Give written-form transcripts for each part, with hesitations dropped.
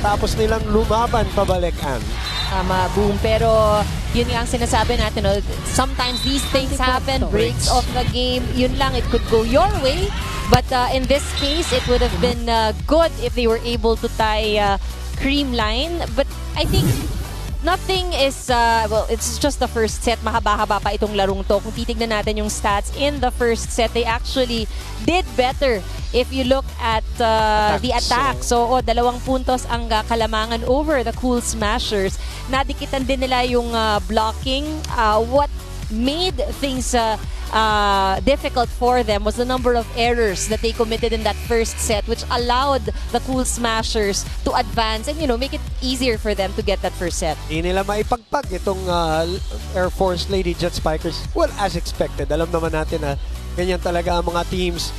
Tapos nilang lumaban pabalikan. Boom. Pero yun nga ang sinasabi natin. No? Sometimes these things happen, breaks of the game. Yun lang, it could go your way. But in this case, it would have been good if they were able to tie CREAMLINE. But I think nothing is, well, it's just the first set. Mahaba-haba pa itong larong to. Kung titignan natin yung stats in the first set, they actually did better if you look at the attack. So, 2 puntos ang kalamangan over the Cool Smashers. Nadikitan din nila yung blocking. What made things difficult for them was the number of errors that they committed in that first set, which allowed the Cool Smashers to advance and, you know, make it easier for them to get that first set. Hindi nila maipagpag itong Air Force Lady Jet Spikers. Well, as expected. Alam naman natin na ganyan talaga ang mga teams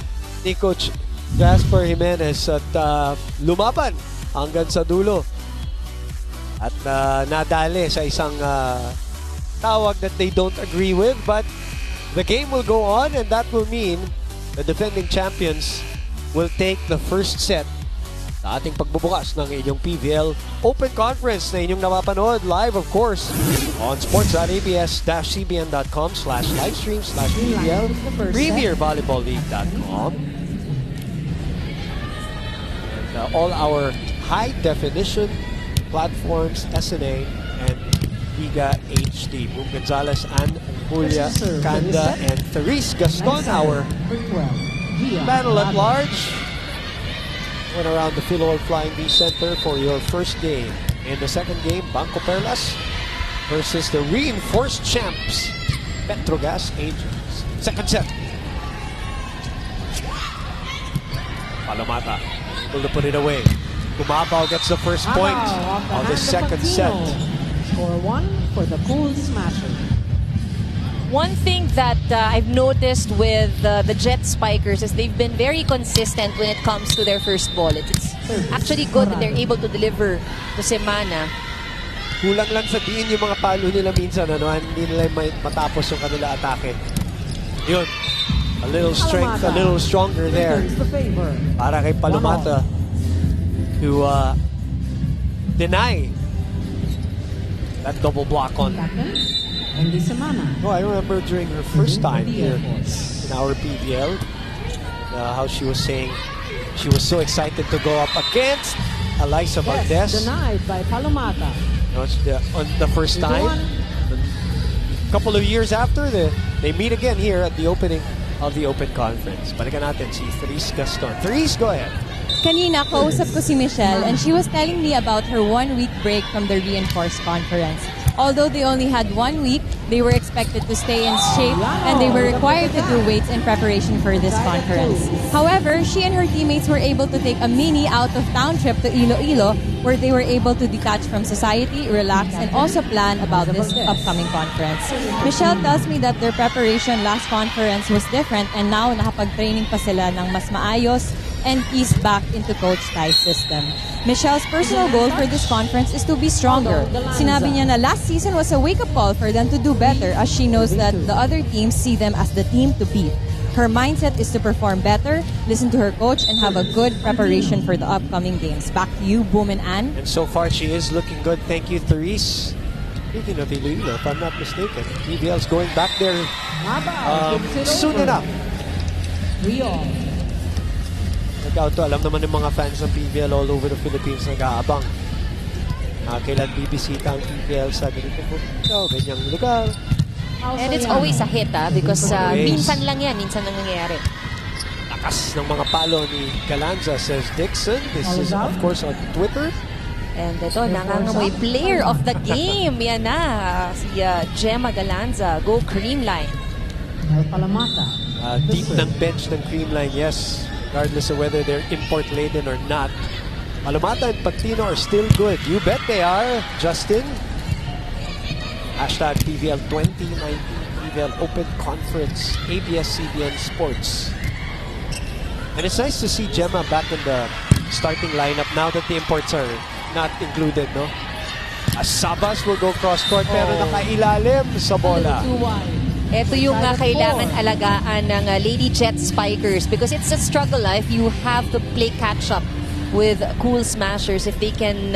ni Coach Jasper Jimenez at lumaban hanggang sa dulo. At nadali sa isang tawag that they don't agree with, but the game will go on and that will mean the defending champions will take the first set sa ating pagbubukas ng inyong PVL Open Conference na inyong napapanood live, of course, on sports.abs-cbn.com/livestream/PVL, PremierVolleyballLeague.com, and all our high-definition platforms, SNA and Liga HD. Boom Gonzalez and Julia Canda and Therese Gaston, our panel at large, went around the Philol Flying V Center for your first game. In the second game, Banco Perlas versus the reinforced champs, Petrogas Angels. Second set. Palomata able to put it away. Kumabaw gets the first point of the second set. Score 1 for the Cool Smasher. One thing that I've noticed with the Jet Spikers is they've been very consistent when it comes to their first ball. It's actually good that they're able to deliver to Semana. Kulang lang sa diin yung mga palo nila minsan, ano, hindi nila matapos yung kanila atake. Yun. A little strength, a little stronger there. Para kay Palomata to deny that double block on. Oh, I remember during her first time here in our PVL, how she was saying she was so excited to go up against Alyssa Valdez. Denied by Palomata. On the first time. A couple of years after, they meet again here at the opening of the Open Conference. Balikan natin si Therese Gaston. Therese, go ahead. Kanina, kausap ko si Michelle and she was telling me about her 1-week break from the Reinforced Conference. Although they only had 1 week, they were expected to stay in shape and they were required to do weights in preparation for this conference. However, she and her teammates were able to take a mini out-of-town trip to Iloilo where they were able to detach from society, relax, and also plan about this upcoming conference. Michelle tells me that their preparation last conference was different and now nakapag-training pa sila ng mas maayos and eased back into Coach Ty's system. Michelle's personal goal for this conference is to be stronger. Sinabi niya na last season was a wake-up call for them to do better as she knows that the other teams see them as the team to beat. Her mindset is to perform better, listen to her coach, and have a good preparation for the upcoming games. Back to you, Boom and Ann. And so far, she is looking good. Thank you, Therese. Speaking of Iloilo, if I'm not mistaken, PVL's going back there soon enough. Nag-out to. Alam naman ng mga fans ng PVL all over the Philippines nag-aabang. Kailan bibisita ang PVL sa ganitong ganyang lugar. And it's always a hit, because minsan lang yan, minsan lang nangyayari. Lakas ng mga palo ni Galanza, says Dixon. This is, of course, on Twitter. And ito, nangangamoy player of the game. Yan na, si Gemma Galanza. Go CREAMLINE. Deep ng bench ng CREAMLINE, yes. Regardless of whether they're import-laden or not. Palomata and Patino are still good. You bet they are, Justin. Hashtag PVL 2019 PVL Open Conference, ABS-CBN Sports. And it's nice to see Gemma back in the starting lineup now that the imports are not included, no? As Sabas will go cross-court pero nakailalim sa bola. Ito yung kailangan alagaan ng Lady Jet Spikers because it's a struggle if you have to play catch-up with Cool Smashers if they can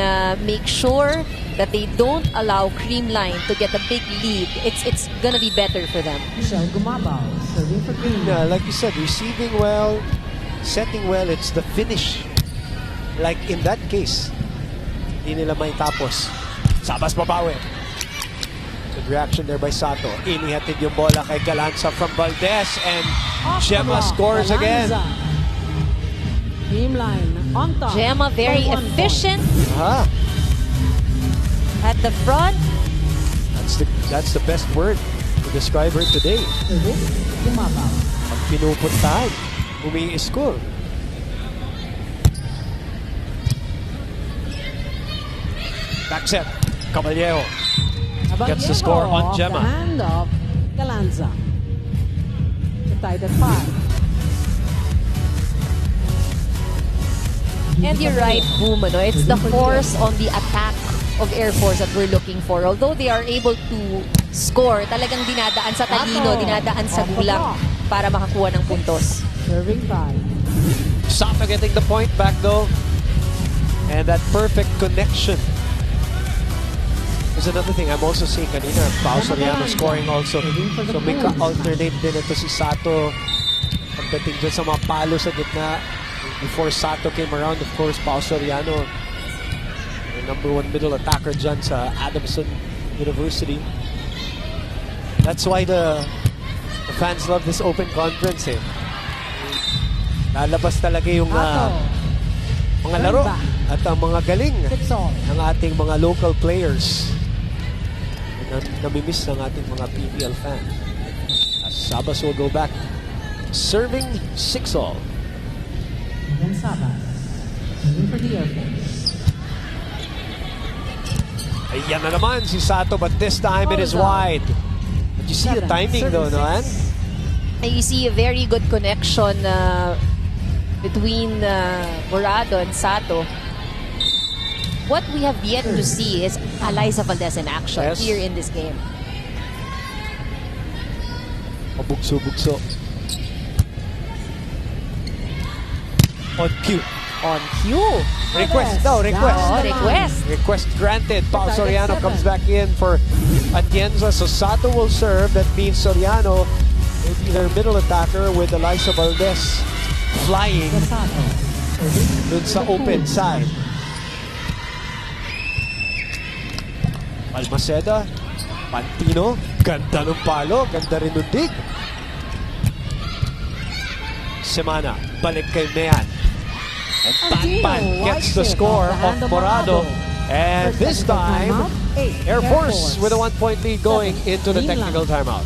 make sure that they don't allow Creamline to get a big lead. It's gonna be better for them. Michelle Gumabao, serving for Green. Like you said, receiving well, setting well, it's the finish. Like in that case, hindi nila may tapos. Sabas babawi. Good reaction there by Sato. Inihatid yung bola kay Galanza from Valdez, and Gemma scores again. Creamline on top. Gemma very by 1 efficient Ah, at the front. that's the best word to describe her today. point. Serving Gumabao. Pag pinupuntahan, umi-score. Back set, Caballero gets the score on Off Gemma. The hand of Galanza. The tied at 5. And you're right, Boom. Ano? It's the force on the attack of Air Force that we're looking for. Although they are able to score, talagang dinadaan sa talino, dinadaan sa gulang para makakuha ng puntos. Serving 5. Sato getting the point back though. And that perfect connection. There's another thing I'm also seeing kanina. Pao Soriano scoring also. So may ka-alternate din ito si Sato. Pagdating dyan sa mga palo sa gitna. Before Sato came around, of course, Pao Soriano, the #1 middle attacker dyan sa Adamson University. That's why the fans love this open conference eh. Lalabas talaga yung mga laro at ang mga galing 6-all. ng ating mga local players na namimiss ng ating mga PVL fans. As Sabas will go back serving 6-all. Then Sabas. Serving for the Air Force. Ayan na naman si Sato, but this time it is wide. But you see the timing though, no, Ann? And you see a very good connection between Morado and Sato. What we have yet to see is Eliza Valdez in action Yes. here in this game. Mabugso-bugso. On cue. On cue. Request daw, request. Oh, request. Request granted. Pao Soriano comes back in for Atienza. So Sato will serve. That means Soriano will be their middle attacker with Eliza Valdez flying Sato. dun sa open side. Balmaceda, Pantino, ganda ng palo, ganda rin ng dig. Semana, balik kay Mean. And Panpan gets the score of Morado. And this time, Air Force with a 1-point lead going into the technical timeout.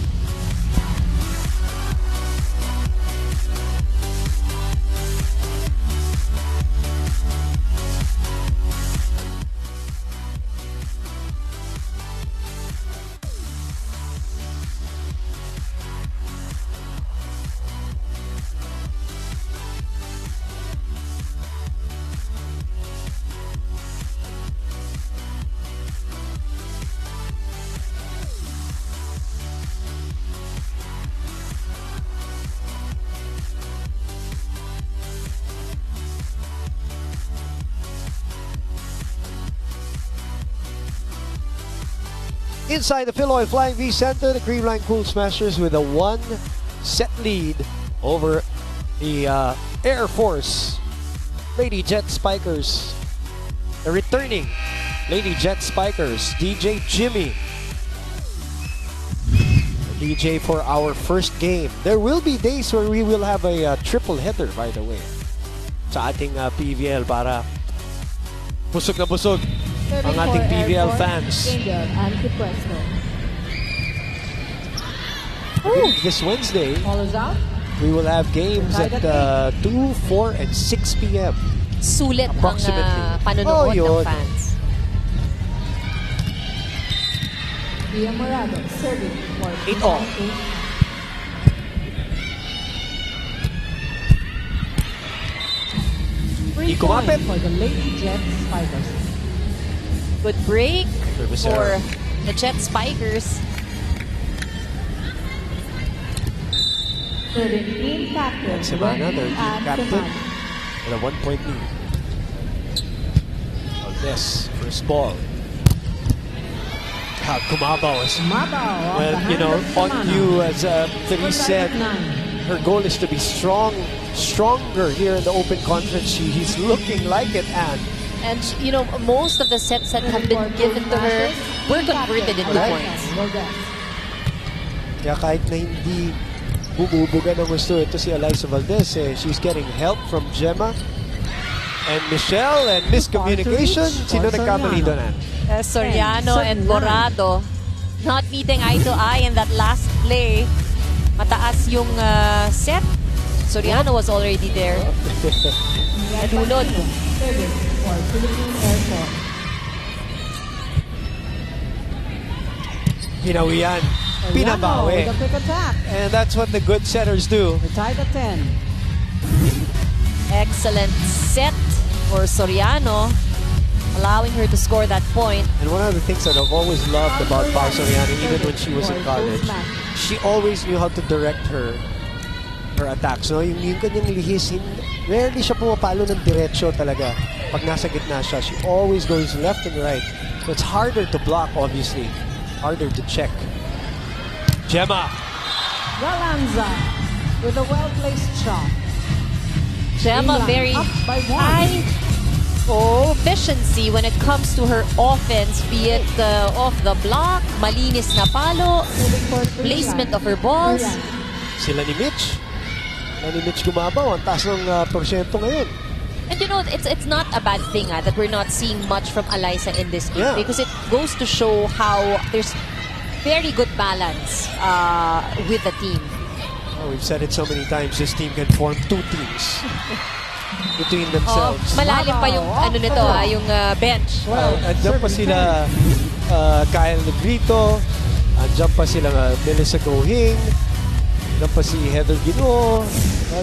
Inside the Philoy Flying V Center, the Creamline Cool Smashers with a 1-set lead over the Air Force Lady Jet Spikers. The returning Lady Jet Spikers, DJ Jimmy. The DJ for our first game. There will be days where we will have a triple header, by the way, sa ating PVL para busog na busog ang ating PVL fans. This Wednesday, Follows out. we will have games at 2, 4, and 6 p.m. Sulit ang Approximately. panonood yun. ng fans. Dia Morado serving for 8-all. Free kumapit. point for the Lady Jet Spikers. Good break Service for error. the Jet Spikers. Serving team captain. Semana, their Wendy team and captain, Semana. with a 1-point lead. Yes, first ball. God, Kumabaw is, Mabaw. well, you know, on you, as Therese said, her goal is to be stronger here in the Open Conference. He's looking like it, And, you know, most of the sets that have been given to her were converted into points. Kaya kahit na hindi bumubuga ng gusto ito si Alyssa Valdez, she's getting help from Gemma and Michelle, and miscommunication. Sino nagkamali doon? Soriano and Morado not meeting eye to eye in that last play. Mataas yung set. Soriano was already there. Nadulod. Hinawian. Pinabawi. With a quick attack. And that's what the good setters do. We're tied at 10. Excellent set for Soriano, allowing her to score that point. And one of the things that I've always loved about Pao Soriano, even when she was in college, she always knew how to direct her attacks. No? Yung kanyang lihis, rarely siya pumapalo ng diretso talaga. Pag nasa gitna siya, she always goes left and right. So it's harder to block, obviously. Harder to check. Gemma. Galanza with a well-placed shot. Gemma very Up by one. high efficiency when it comes to her offense, be it off the block, malinis na palo, placement of her balls. Sila ni Mitch. Gumabaw. Ang taas ng porsyento ngayon. And you know, it's not a bad thing that we're not seeing much from Alyssa in this game, Yeah. because it goes to show how there's very good balance with the team. Oh, we've said it so many times, this team can form two teams between themselves. Malalim pa yung ano nito, yung bench. Andiyan pa sila Kyle Negrito, andiyan pa sila Melissa Gohing, andiyan pa si Heather Ginoo.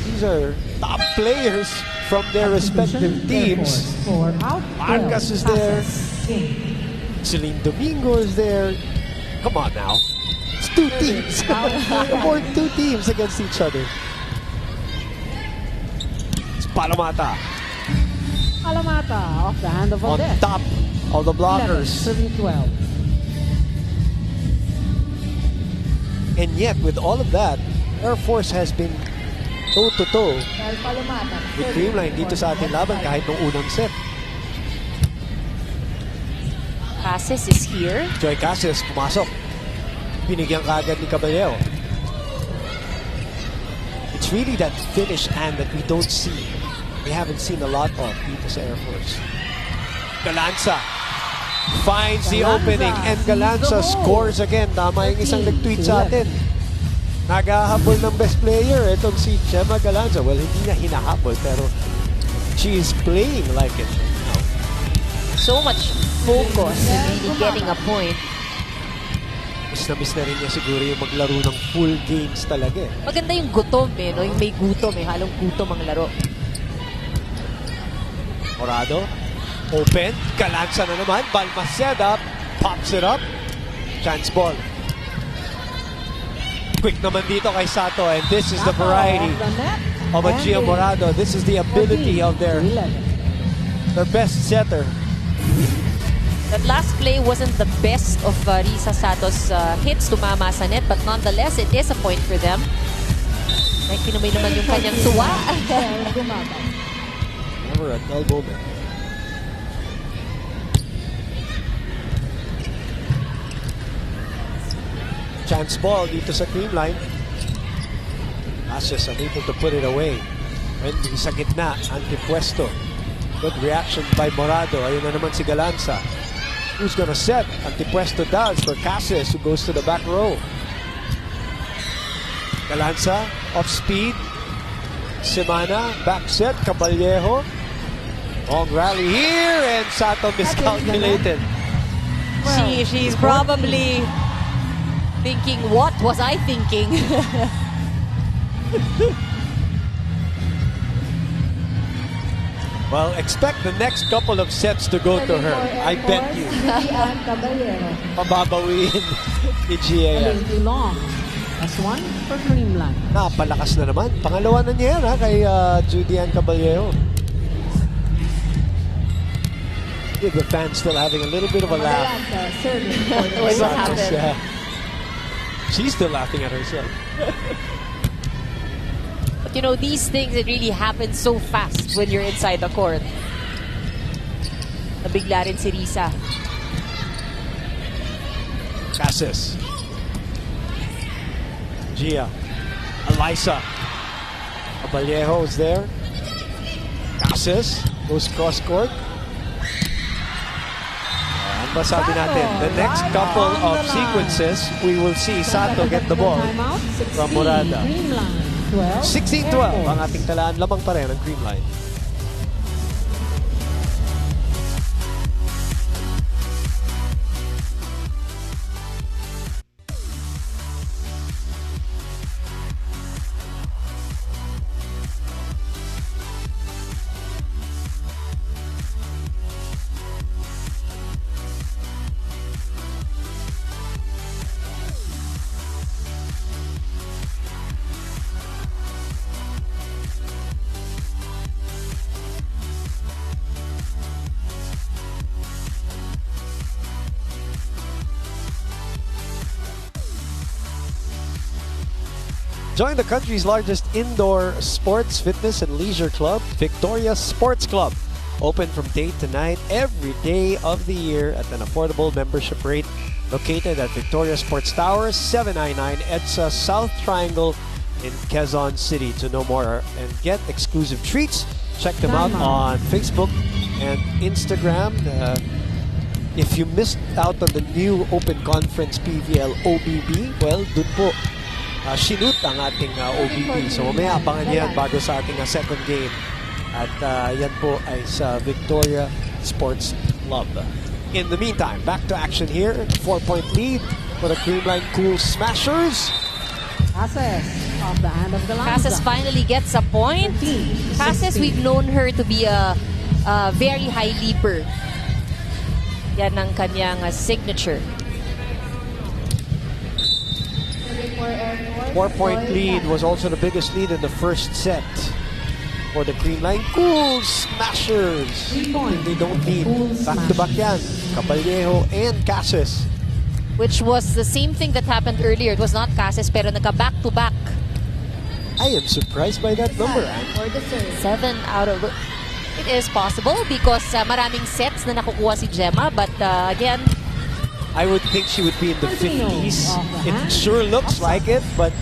These are top players from their respective teams. Marcas is there. Celine Domingo is there. Come on now. It's two teams. More two teams against each other. It's Palomata Alamata off the hand of on Odette. top of the blockers. 11-12. And yet, with all of that, Air Force has been toe-to-toe with Creamline dito sa ating laban kahit nung unang set. Cases is here. Joy Casillas pumasok. Binigyan kaagad ni Caballero. It's really that finish hand that we don't see. We haven't seen a lot of dito sa Air Force. Galanza finds the opening, and Galanza scores again. Tama yung isang nag-tweet sa atin. Nagahabol ng best player. Itong si Gemma Galanza. Well, hindi niya hinahabol, pero she is playing like it. So much focus in really getting a point. Miss na rin niya siguro yung maglaro ng full games talaga eh. Maganda yung gutom no? Yung may gutom, halong gutom ang laro. Morado, open, Galanza na naman, Balmaceda, pops it up, chance ball. Quick naman dito kay Sato, and this is the variety of a Gia Morado. This is the ability of their best setter. That last play wasn't the best of Risa Sato's hits to Mama sa net, but nonetheless, it is a point for them. Like, kinumay naman yung kanyang tuwa. Never a dull moment. Chance ball dito sa Creamline. Casillas unable to put it away. Wendy sa gitna, antipuesto. Good reaction by Morado. Ayun na naman si Galanza. Who's gonna set? Antipuesto does for Casillas, who goes to the back row. Galanza, off speed. Semana, back set. Caballero. Long rally here, and Sato miscalculated. She's probably thinking, what was I thinking? Well, expect the next couple of sets to go to her. I bet you. Pababawiin ni GAN. Long. That's one for Creamline. Napalakas na naman. Pangalawa na niya yan kay Judy Ann Caballero. With the fans still having a little bit of a laugh. What happened? Yeah. She's still laughing at herself. But you know, these things, it really happen so fast when you're inside the court. Nabigla rin si Risa. Cassis. Gia. Elisa. Vallejo is there. Cassis goes cross court. Ano ba sabi natin? The next couple of sequences, we will see Sato get the ball from Morada. 16-12 ang ating talaan. Lamang pa rin ang Creamline. Join the country's largest indoor sports, fitness, and leisure club, Victoria Sports Club. Open from day to night every day of the year at an affordable membership rate. Located at Victoria Sports Tower, 799 EDSA South Triangle in Quezon City. To know more and get exclusive treats, check them out on Facebook and Instagram. If you missed out on the new Open Conference PVL OBB, well, dun po sinut ang ating OBB. So mamaya abangan yan bago sa ating second game. At yan po ay sa Victoria Sports Club. In the meantime, back to action here. 4-point lead for the Creamline Cool Smashers. Cassis off the hand of the Cassis finally gets a point. Cassis, we've known her to be a very high leaper. Yan ang kanyang signature. 4-point lead was also the biggest lead in the first set for the Creamline Cool Smashers. They don't need back-to-back yan. Caballero and Cassis. Which was the same thing that happened earlier. It was not Cassis, pero naka-back-to-back. I am surprised by that number. 7 out of... It is possible because maraming sets na nakukuha si Gemma. But again... I would think she would be in the 50s. It sure looks like it, but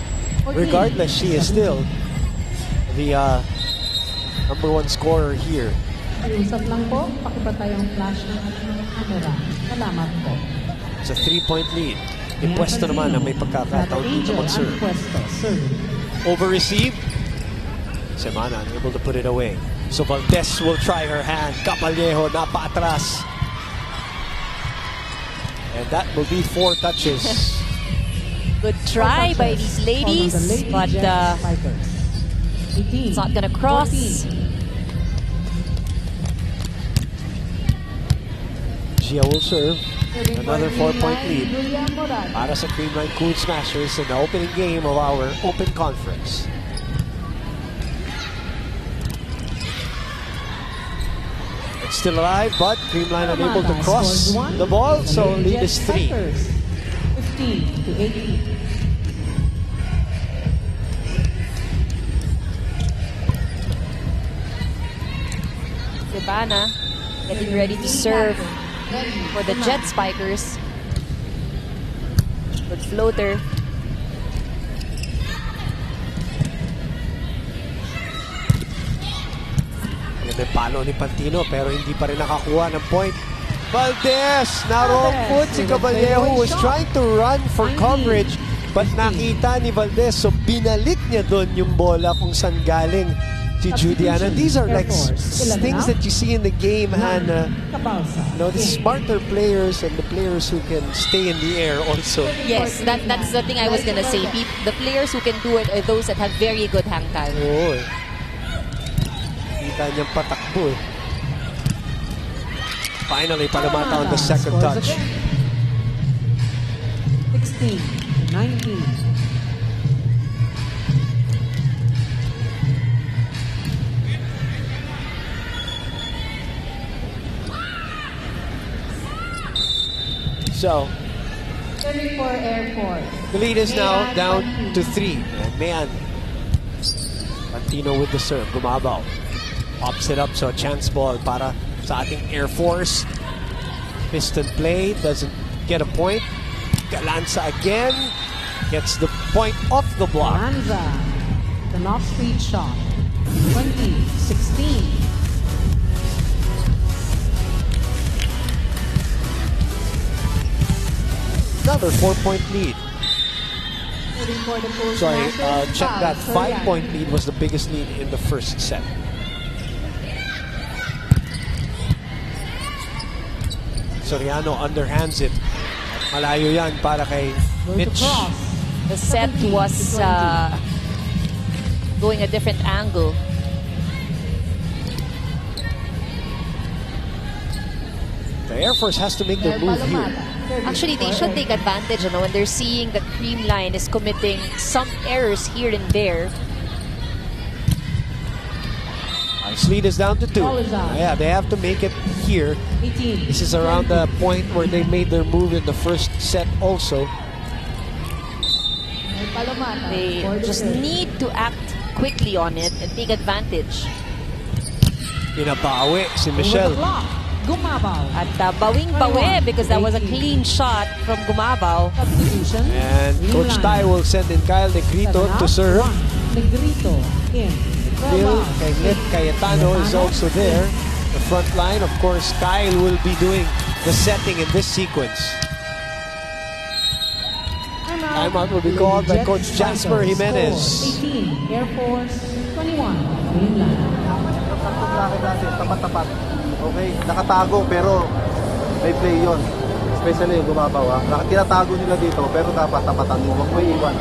regardless, she is still the number one scorer here. Usap lang po, pakipatay ang flash ng ating camera. Salamat po. It's a 3-point lead. Impuesto naman na may pagkakataon dito mag-serve. Over-receive. Semana unable to put it away. So Valdez will try her hand. Caballero na paatras. And that will be 4 touches. Good try by these ladies, but it's not gonna cross. Gia will serve. Another 4-point lead para sa Creamline Cool Smashers in the opening game of our Open Conference. It's still alive, but Creamline unable to cross the ball, so lead is 3. 15-18. Ivana getting ready to serve for the Jet Spikers. Good floater. May palo ni Pantino pero hindi pa rin nakakuha ng point. Valdez! Na wrong foot si Caballero who was trying to run for coverage but nakita ni Valdez so binalik niya doon yung bola kung saan galing si Judiana. These are like things that you see in the game, Hannah. You know, the smarter players and the players who can stay in the air also. Yes, that's the thing I was gonna say. The players who can do it are those that have very good hang time. Oo. Kita niyang patakbo eh. Finally, Palamata on the second touch. 16-19. So, Serving for Air Force. the lead is now Mayan down Pantino. to 3. And Mayan. Pantino with the serve. Gumabaw. Pops it up. So, chance ball para sa ating Air Force. Piston play. Doesn't get a point. Galanza again. Gets the point off the block. Galanza. An off-speed shot. 20-16. Another 4-point lead. Serving for the Cool Sorry, Smashers. check that. Foul, 5-point lead was the biggest lead in the first set. Soriano underhands it. Malayo yan para kay Going to Mitch. cross. The set was going a different angle. The Air Force has to make their move here. Actually, they should take advantage when they're seeing that CREAMLINE is committing some errors here and there. Ice lead is down to 2. Ball is out. Yeah, they have to make it here. 18. This is around the point where they made their move in the first set also. They just need to act quickly on it and take advantage. Pinabawi si Over the Michelle. clock. Gumabaw. At bawing-bawi because that was a clean shot from Gumabaw. Substitution. And Coach Tai will send in Kyle Negrito to serve. Negrito in. Bill Cayetano is also there. The front line, of course, Kyle will be doing the setting in this sequence. Timeout will be called by Coach Jasper Jimenez. 18, Air Force, 21, Greenland. Bakit natin, tapat-tapat. Okay, nakatago pero may play yon. Especially yung gumabaw. Tinatago nila dito pero dapat tapatan mo. Huwag mo iiwan.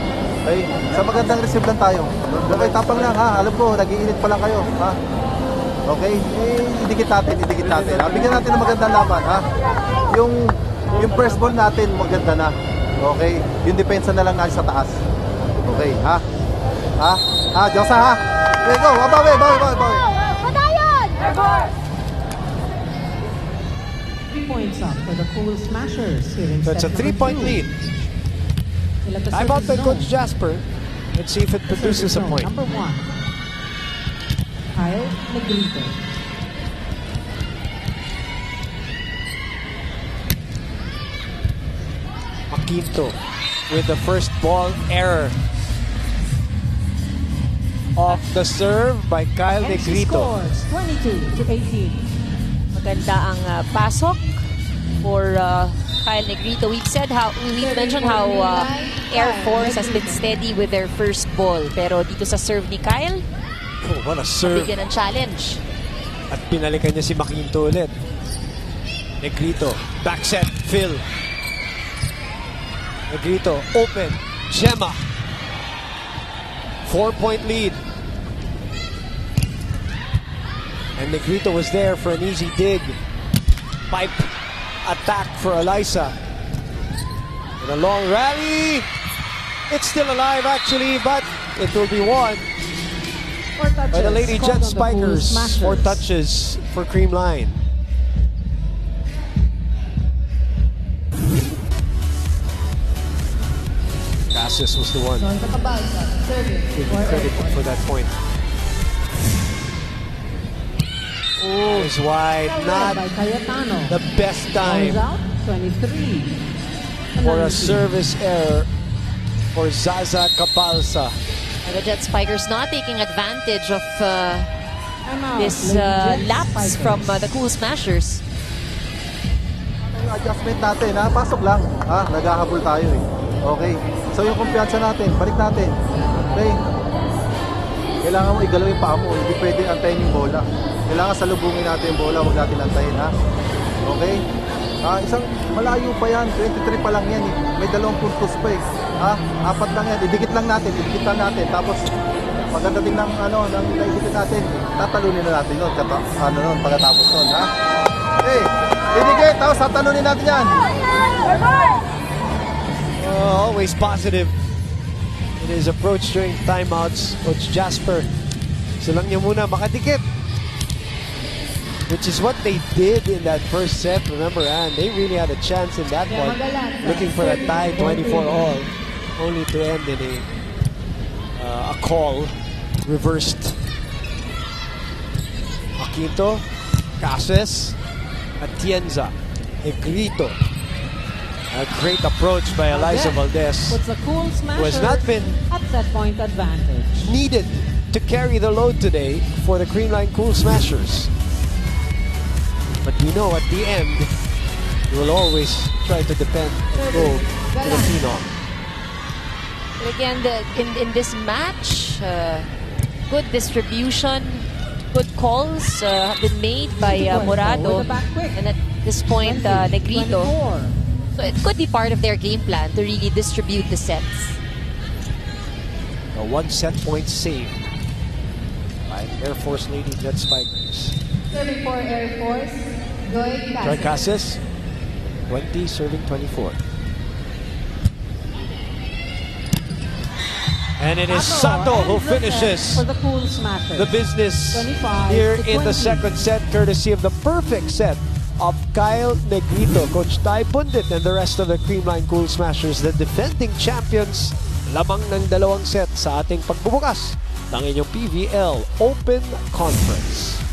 Okay, sa magandang receive lang tayo. Okay, tapang lang ha. Alam ko, nag-iinit pa lang kayo. Ha? Okay, idikit natin, idikit natin. Ha? Bigyan natin ng magandang laban. Ha? Yung first ball natin, maganda na. Okay, yung depensa na lang natin sa taas. Okay, ha? Ha? Ha, Diyosa ha? Okay, go. Bawi, bawi, bawi, bawi. 3 points up for the Cool Smashers here in That's a set number 3-point 2. lead. Sila to Time out by service Coach zone. Jasper. Let's see if it produces a Service point. zone, number 1. Kyle Negrito. Maquinto with the first ball error. Off the serve by Kyle And she Negrito. scores 22-18. Maganda ang pasok for Kyle Negrito. We've mentioned how Air Force has been steady with their first ball. Pero dito sa serve ni Kyle, Oh, what a serve. bigyan ng challenge. At pinalikan niya si Maquinto ulit. Negrito, back set, Phil. Negrito, open, Gemma. 4-point lead. And Negrito was there for an easy dig. Pipe attack for Eliza. And a long rally. It's still alive actually, but it will be won 4 touches by the Lady called Jet on the Cool Spikers. Smashers. 4 touches for CREAMLINE. Cassis was the one. Give him credit for that point. Oh, it's wide. Not by Cayetano. the best Goes time out 23. for a 19. service error for Zaza Cabalsa. And the Jet Spikers not taking advantage of Timeout, this Lady Jet lapse Spikers. from the Cool Smashers. Yung adjustment natin, ha? Pasok lang. Ha? Naghahabol tayo eh. Okay. So yung kumpiyansa natin, balik natin. Okay. Kailangan mo igalaw yung paa mo. Hindi pwede antayin yung bola. Kailangan salubungin natin yung bola. Huwag natin antayin, ha? Okay. Isang malayo pa yan. 23 pa lang yan eh. May 2 puntos pa eh. Ha? 4 lang yan. Idikit lang natin. Idikit lang natin. Tapos pagdating ng ng naidikit natin, tatalunin na natin yun. Pagkatapos nun, ha? Okay. Idikit. Tapos tatalunin natin yan. Always positive in his approach during timeouts. Coach Jasper, silang niya muna makadikit. which is what they did in that first set. Remember, and they really had a chance in that one, looking for a tie, 24-all, only to end in a call reversed. Aquinto, Cases, Atienza, Negrito. A great approach by Eliza Valdez. Puts a cool smasher Was not been at set point advantage. needed to carry the load today for the Creamline Cool Smashers. But we know at the end, you will always try to depend and go to the phenom. But again, in this match, good distribution, good calls have been made by Morado, and at this point, Negrito. 24. So it could be part of their game plan to really distribute the sets. A 1 set point save by Air Force Lady Jet Spikers. Serving for Air Force, Troy Cases, 20, serving 24. And it is Sato who finishes For the cool smasher. the business 25 here to in the 20. second set, courtesy of the perfect set of Kyle Negrito, Coach Tai Pundit, and the rest of the Creamline Cool Smashers, the defending champions, lamang ng 2 set sa ating pagbubukas ng inyong PVL Open Conference.